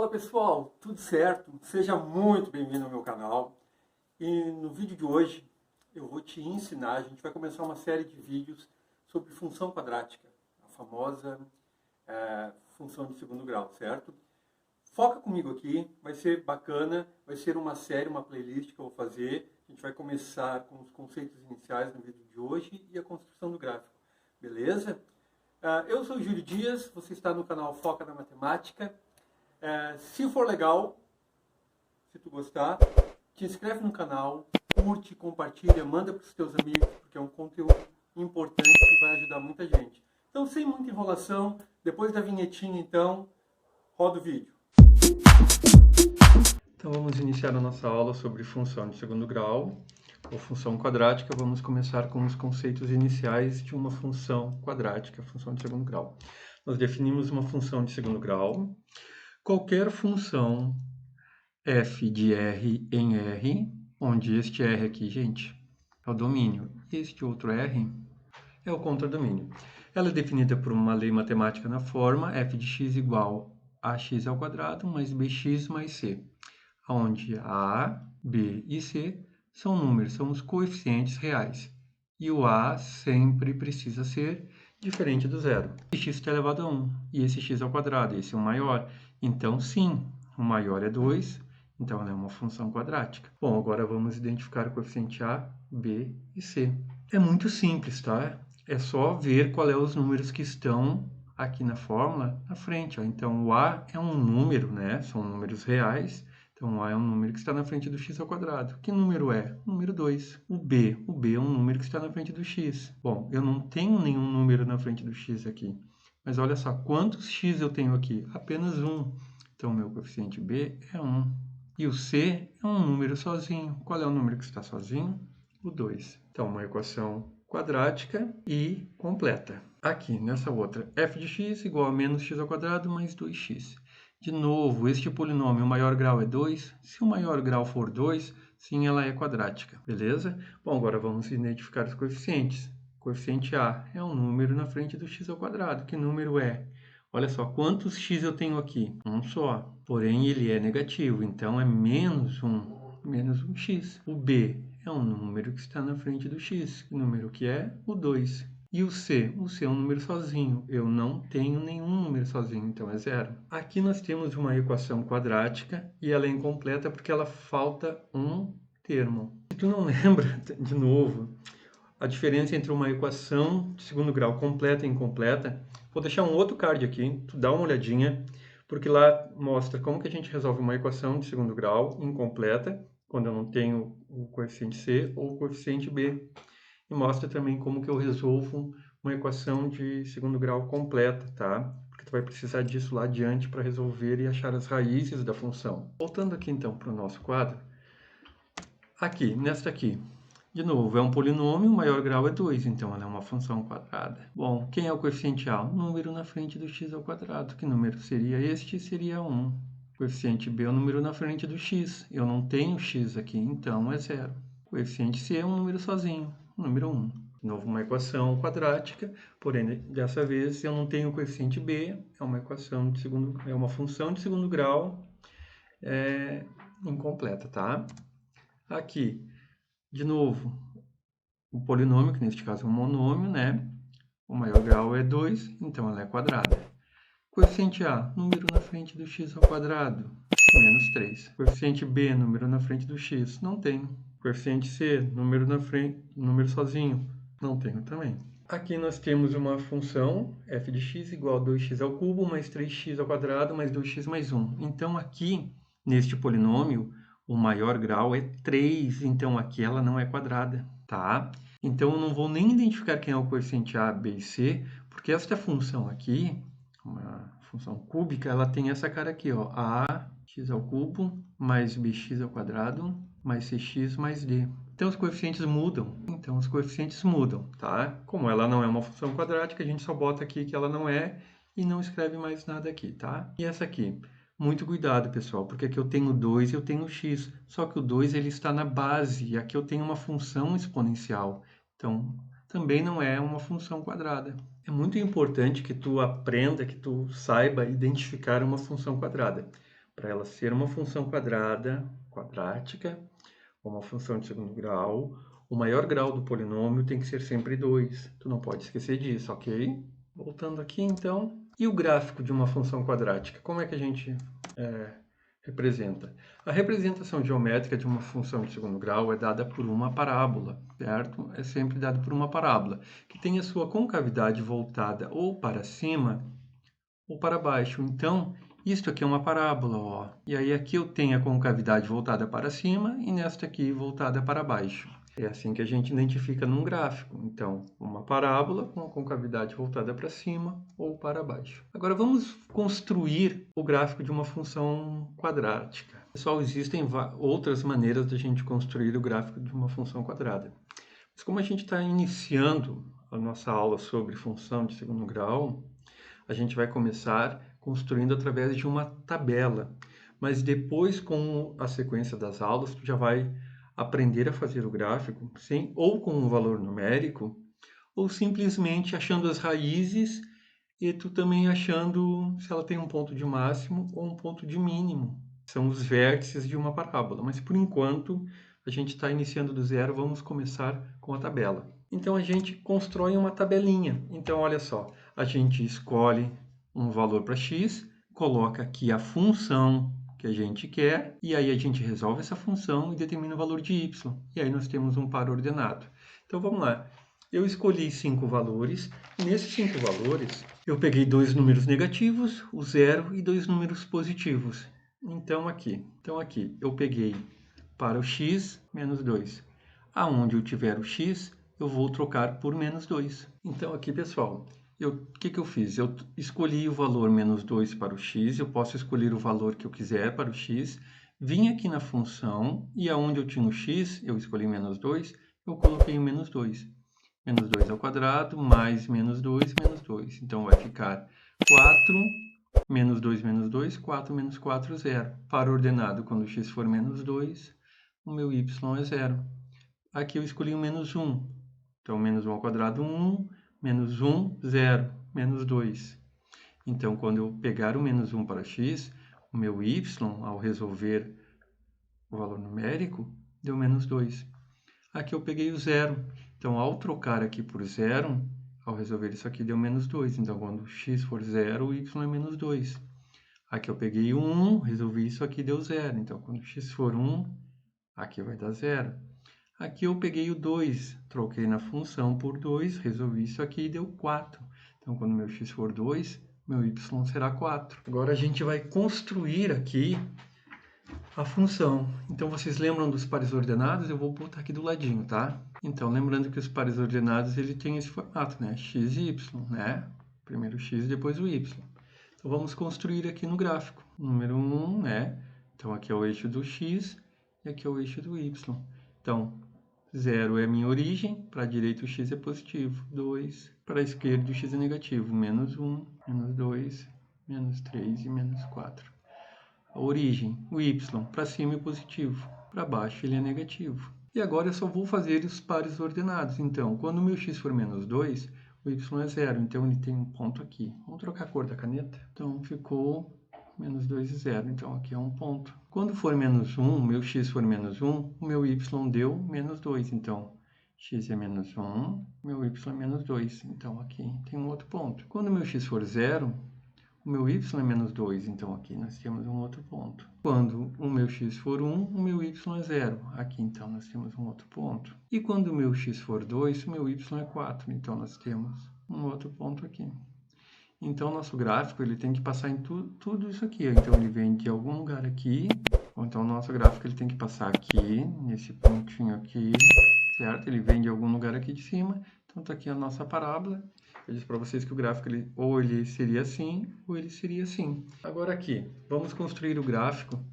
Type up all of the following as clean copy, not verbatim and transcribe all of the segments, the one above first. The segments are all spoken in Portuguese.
Fala pessoal, tudo certo? Seja muito bem-vindo ao meu canal. E no vídeo de hoje eu vou te ensinar, a gente vai começar uma série de vídeos sobre função quadrática, a famosa função de segundo grau, certo? Foca comigo aqui, vai ser bacana, vai ser uma série, uma playlist que eu vou fazer. A gente vai começar com os conceitos iniciais no vídeo de hoje e a construção do gráfico, beleza? Eu sou o Júlio Dias, você está no canal Foca na Matemática. Se for legal, se tu gostar, te inscreve no canal, curte, compartilha, manda para os teus amigos, porque é um conteúdo importante e vai ajudar muita gente. Então, sem muita enrolação, depois da vinhetinha, então, roda o vídeo. Então, vamos iniciar a nossa aula sobre função de segundo grau, ou função quadrática. Vamos começar com os conceitos iniciais de uma função quadrática, função de segundo grau. Nós definimos uma função de segundo grau. Qualquer função f de R em R, onde este R aqui, gente, é o domínio, e este outro R é o contradomínio. Ela é definida por uma lei matemática na forma f de x igual a x ao quadrado mais bx mais c, onde a, b e c são números, são os coeficientes reais. E o a sempre precisa ser diferente do zero. X está elevado a 1, e esse x ao quadrado, esse é o maior. Então, sim, o maior é 2, então ela é uma função quadrática. Bom, agora vamos identificar o coeficiente a, b e c. É muito simples, tá? É só ver qual é os números que estão aqui na fórmula na frente. Ó. Então, o a é um número, né? São números reais. Então, o a é um número que está na frente do x ao quadrado. Que número é? Número 2. O b é um número que está na frente do x. Bom, eu não tenho nenhum número na frente do x aqui. Mas olha só, quantos x eu tenho aqui? Apenas um. Então, o meu coeficiente b é 1. E o c é um número sozinho. Qual é o número que está sozinho? O 2. Então, uma equação quadrática e completa. Aqui, nessa outra, f de x igual a menos x ao quadrado mais 2x. De novo, este polinômio, o maior grau é 2. Se o maior grau for 2, sim, ela é quadrática, beleza? Bom, agora vamos identificar os coeficientes. O coeficiente a é um número na frente do x ao quadrado. Que número é? Olha só, quantos x eu tenho aqui? Um só. Porém, ele é negativo, então é menos 1x. O b é um número que está na frente do x. Que número que é? O 2. E o c? O c é um número sozinho. Eu não tenho nenhum número sozinho, então é zero. Aqui nós temos uma equação quadrática e ela é incompleta porque ela falta um termo. Se tu não lembra, de novo, a diferença entre uma equação de segundo grau completa e incompleta, vou deixar um outro card aqui, tu dá uma olhadinha, porque lá mostra como que a gente resolve uma equação de segundo grau incompleta, quando eu não tenho o coeficiente c ou o coeficiente b. E mostra também como que eu resolvo uma equação de segundo grau completa, tá? Porque tu vai precisar disso lá adiante para resolver e achar as raízes da função. Voltando aqui então para o nosso quadro, aqui, nesta aqui, de novo, é um polinômio, o maior grau é 2, então ela é uma função quadrada. Bom, quem é o coeficiente a? O número na frente do x ao quadrado. Que número seria este? Seria 1. O coeficiente b é o número na frente do x. Eu não tenho x aqui, então é 0. O coeficiente c é um número sozinho, o número 1. De novo, uma equação quadrática, porém, dessa vez eu não tenho o coeficiente b, é uma equação de segundo, é uma função de segundo grau incompleta, tá? Aqui, de novo, o polinômio, que neste caso é um monômio, né? O maior grau é 2, então ela é quadrada. Coeficiente a, número na frente do x ao quadrado, menos 3. Coeficiente b, número na frente do x, não tenho. Coeficiente c, número na frente, número sozinho, não tenho também. Aqui nós temos uma função f de x igual a 2x ao cubo mais 3x ao quadrado mais 2x mais 1. Então aqui, neste polinômio, o maior grau é 3, então aqui ela não é quadrada, tá? Então eu não vou nem identificar quem é o coeficiente a, b e c, porque esta função aqui, uma função cúbica, ela tem essa cara aqui, ó, ax ao cubo mais bx ao quadrado mais cx mais d. Então os coeficientes mudam. Tá? Como ela não é uma função quadrática, a gente só bota aqui que ela não é e não escreve mais nada aqui, tá? E essa aqui? Muito cuidado, pessoal, porque aqui eu tenho 2 e eu tenho x, só que o 2 ele está na base, e aqui eu tenho uma função exponencial, então também não é uma função quadrada. É muito importante que tu aprenda, que tu saiba identificar uma função quadrada, para ela ser uma função quadrática, ou uma função de segundo grau, o maior grau do polinômio tem que ser sempre 2. Tu não pode esquecer disso, ok? Voltando aqui, então. E o gráfico de uma função quadrática? Como é que a gente representa? A representação geométrica de uma função de segundo grau é dada por uma parábola, certo? É sempre dado por uma parábola, que tem a sua concavidade voltada ou para cima ou para baixo. Então, isto aqui é uma parábola, ó. E aí aqui eu tenho a concavidade voltada para cima e nesta aqui voltada para baixo. É assim que a gente identifica num gráfico. Então, uma parábola com a concavidade voltada para cima ou para baixo. Agora vamos construir o gráfico de uma função quadrática. Pessoal, existem outras maneiras de a gente construir o gráfico de uma função quadrada. Mas como a gente está iniciando a nossa aula sobre função de segundo grau, a gente vai começar construindo através de uma tabela. Mas depois, com a sequência das aulas, tu já vai aprender a fazer o gráfico, sim, ou com um valor numérico, ou simplesmente achando as raízes e tu também achando se ela tem um ponto de máximo ou um ponto de mínimo. São os vértices de uma parábola. Mas por enquanto, a gente está iniciando do zero, vamos começar com a tabela. Então a gente constrói uma tabelinha. Então olha só, a gente escolhe um valor para x, coloca aqui a função que a gente quer, e aí a gente resolve essa função e determina o valor de y. E aí nós temos um par ordenado. Então vamos lá. Eu escolhi 5 valores, e nesses 5 valores eu peguei 2 números negativos, o 0 e 2 números positivos. Então aqui eu peguei para o x menos 2. Aonde eu tiver o x, eu vou trocar por menos 2. Então aqui, pessoal, o que eu fiz? Eu escolhi o valor menos 2 para o x, eu posso escolher o valor que eu quiser para o x, vim aqui na função e aonde eu tinha o x, eu escolhi menos 2, eu coloquei o menos 2. Menos 2 ao quadrado, mais menos 2, menos 2. Então vai ficar 4, menos 2, 4 menos 4, 0. Para ordenado, quando x for menos 2, o meu y é 0. Aqui eu escolhi o menos 1. Então, menos 1 ao quadrado, 1. Menos 1, 0. Menos 2. Então, quando eu pegar o menos 1 para x, o meu y, ao resolver o valor numérico, deu menos 2. Aqui eu peguei o 0. Então, ao trocar aqui por 0, ao resolver isso aqui, deu menos 2. Então, quando x for 0, o y é menos 2. Aqui eu peguei o 1, resolvi isso aqui, deu 0. Então, quando x for 1, aqui vai dar 0. Aqui eu peguei o 2, troquei na função por 2, resolvi isso aqui e deu 4. Então, quando meu x for 2, meu y será 4. Agora a gente vai construir aqui a função. Então, vocês lembram dos pares ordenados? Eu vou botar aqui do ladinho, tá? Então, lembrando que os pares ordenados, ele tem esse formato, né? X e y, né? Primeiro x, depois o y. Então, vamos construir aqui no gráfico. Número 1, né? Então, aqui é o eixo do x e aqui é o eixo do y. Então, 0 é a minha origem, para a direita o x é positivo, 2, para a esquerda o x é negativo, menos 1, menos 2, menos 3 e menos 4. A origem, o y, para cima é positivo, para baixo ele é negativo. E agora eu só vou fazer os pares ordenados. Então, quando o meu x for menos 2, o y é 0, então ele tem um ponto aqui. Vamos trocar a cor da caneta? Então, ficou menos 2 e 0, então aqui é um ponto. Quando for menos 1, meu x for menos 1, o meu y deu menos 2, então x é menos 1, meu y é menos 2, então aqui tem um outro ponto. Quando meu x for 0, o meu y é menos 2, então aqui nós temos um outro ponto. Quando o meu x for 1, o meu y é 0, aqui então nós temos um outro ponto. E quando o meu x for 2, o meu y é 4, então nós temos um outro ponto aqui. Então, nosso gráfico ele tem que passar em tudo isso aqui. Então, ele vem de algum lugar aqui. Ou então, nosso gráfico ele tem que passar aqui, nesse pontinho aqui, certo? Ele vem de algum lugar aqui de cima. Então, está aqui a nossa parábola. Eu disse para vocês que o gráfico ou ele seria assim, ou ele seria assim. Agora aqui, vamos construir o gráfico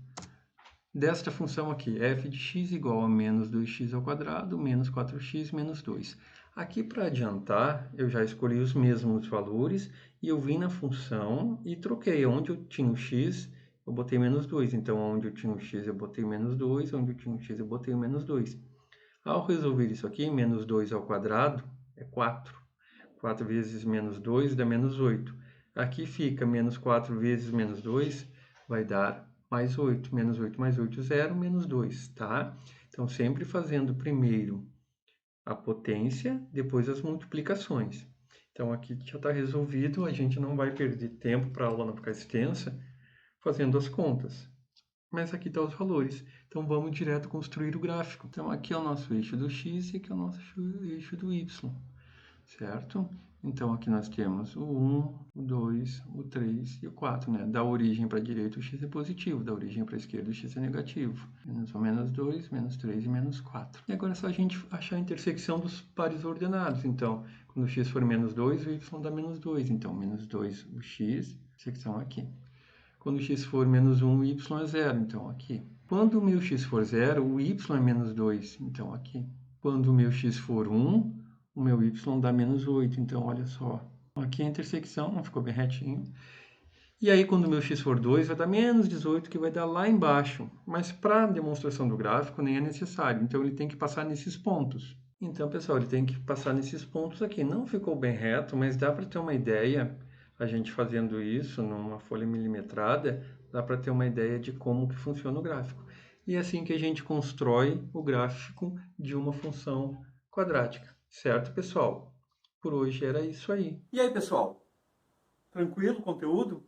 desta função aqui. F de x igual a menos 2x ao quadrado, menos 4x, menos 2. Aqui, para adiantar, eu já escolhi os mesmos valores e eu vim na função e troquei. Onde eu tinha o x, eu botei menos 2. Então, onde eu tinha o x, eu botei menos 2. Onde eu tinha o x, eu botei menos 2. Ao resolver isso aqui, menos 2 ao quadrado é 4. 4 vezes menos 2 dá menos 8. Aqui fica menos 4 vezes menos 2, vai dar mais 8. Menos 8 mais 8, 0, menos 2, tá? Então, sempre fazendo primeiro a potência, depois as multiplicações. Então, aqui já está resolvido, a gente não vai perder tempo para a aula não ficar extensa fazendo as contas. Mas aqui estão os valores. Então, vamos direto construir o gráfico. Então, aqui é o nosso eixo do x e aqui é o nosso eixo do y, certo? Então, aqui nós temos o 1, o 2, o 3 e o 4, né? Da origem para a direita, o x é positivo. Da origem para a esquerda, o x é negativo. Menos 1, menos 2, menos 3 e menos 4. E agora é só a gente achar a intersecção dos pares ordenados. Então, quando o x for menos 2, o y dá menos 2. Então, menos 2, o x, secção aqui. Quando o x for menos 1, o y é 0. Então, aqui. Quando o meu x for 0, o y é menos 2. Então, aqui. Quando o meu x for 1, o meu y dá menos 8, então olha só. Aqui a intersecção, não ficou bem retinho. E aí, quando o meu x for 2, vai dar menos 18, que vai dar lá embaixo. Mas para a demonstração do gráfico nem é necessário, então ele tem que passar nesses pontos. Então, pessoal, ele tem que passar nesses pontos aqui. Não ficou bem reto, mas dá para ter uma ideia, a gente fazendo isso numa folha milimetrada, dá para ter uma ideia de como que funciona o gráfico. E é assim que a gente constrói o gráfico de uma função quadrática. Certo, pessoal? Por hoje era isso aí. E aí, pessoal? Tranquilo o conteúdo?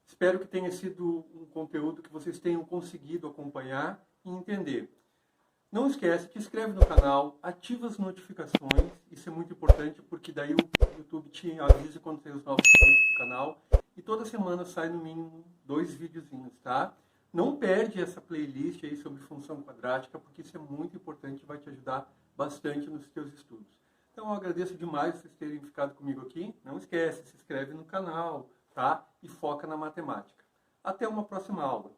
Espero que tenha sido um conteúdo que vocês tenham conseguido acompanhar e entender. Não esquece, te inscreve no canal, ativa as notificações, isso é muito importante porque daí o YouTube te avisa quando tem os novos vídeos do canal e toda semana sai no mínimo 2 videozinhos, tá? Não perde essa playlist aí sobre função quadrática porque isso é muito importante e vai te ajudar bastante nos teus estudos. Então eu agradeço demais vocês terem ficado comigo aqui. Não esquece, se inscreve no canal, tá? E foca na matemática. Até uma próxima aula.